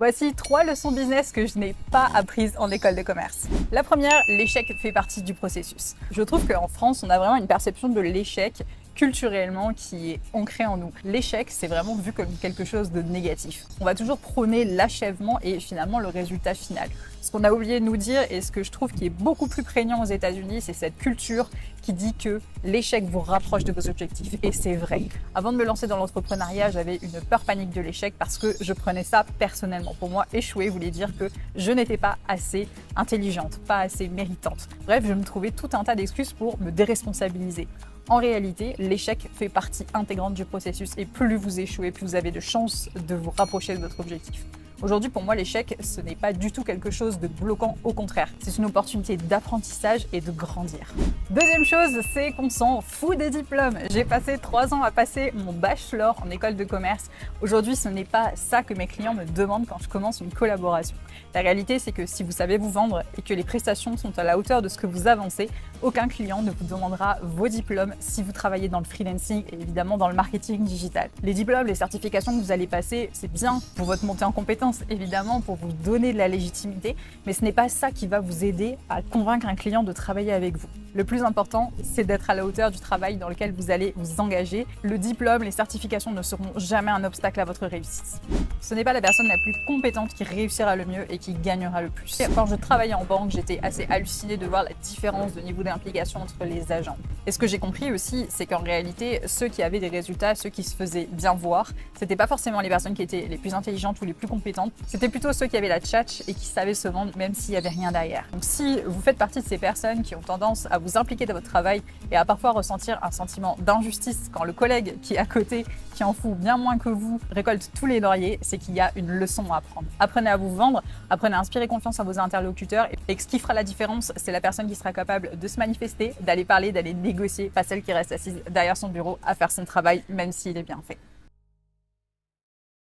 Voici 3 leçons business que je n'ai pas apprises en école de commerce. La première, l'échec fait partie du processus. Je trouve qu'en France, on a vraiment une perception de l'échec culturellement qui est ancrée en nous. L'échec, c'est vraiment vu comme quelque chose de négatif. On va toujours prôner l'achèvement et finalement le résultat final. Ce qu'on a oublié de nous dire et ce que je trouve qui est beaucoup plus prégnant aux États-Unis, c'est cette culture qui dit que l'échec vous rapproche de vos objectifs. Et c'est vrai. Avant de me lancer dans l'entrepreneuriat, j'avais une peur panique de l'échec parce que je prenais ça personnellement. Pour moi, échouer voulait dire que je n'étais pas assez intelligente, pas assez méritante. Bref, je me trouvais tout un tas d'excuses pour me déresponsabiliser. En réalité, l'échec fait partie intégrante du processus et plus vous échouez, plus vous avez de chances de vous rapprocher de votre objectif. Aujourd'hui, pour moi, l'échec, ce n'est pas du tout quelque chose de bloquant, au contraire. C'est une opportunité d'apprentissage et de grandir. Deuxième chose, c'est qu'on s'en fout des diplômes. J'ai passé 3 ans à passer mon bachelor en école de commerce. Aujourd'hui, ce n'est pas ça que mes clients me demandent quand je commence une collaboration. La réalité, c'est que si vous savez vous vendre et que les prestations sont à la hauteur de ce que vous avancez, aucun client ne vous demandera vos diplômes si vous travaillez dans le freelancing et évidemment dans le marketing digital. Les diplômes, les certifications que vous allez passer, c'est bien pour votre montée en compétences, évidemment pour vous donner de la légitimité, mais ce n'est pas ça qui va vous aider à convaincre un client de travailler avec vous. Le plus important, c'est d'être à la hauteur du travail dans lequel vous allez vous engager. Le diplôme, les certifications ne seront jamais un obstacle à votre réussite. Ce n'est pas la personne la plus compétente qui réussira le mieux et qui gagnera le plus. Quand je travaillais en banque, j'étais assez hallucinée de voir la différence de niveau d'implication entre les agents. Et ce que j'ai compris aussi, c'est qu'en réalité, ceux qui avaient des résultats, ceux qui se faisaient bien voir, c'était pas forcément les personnes qui étaient les plus intelligentes ou les plus compétentes, c'était plutôt ceux qui avaient la tchatch et qui savaient se vendre même s'il n'y avait rien derrière. Donc si vous faites partie de ces personnes qui ont tendance à vous impliquer dans votre travail et à parfois ressentir un sentiment d'injustice quand le collègue qui est à côté, qui en fout bien moins que vous, récolte tous les lauriers, c'est qu'il y a une leçon à apprendre. Apprenez à vous vendre, apprenez à inspirer confiance à vos interlocuteurs et ce qui fera la différence, c'est la personne qui sera capable de se manifester, d'aller parler, d'aller négocier, pas celle qui reste assise derrière son bureau à faire son travail même s'il est bien fait.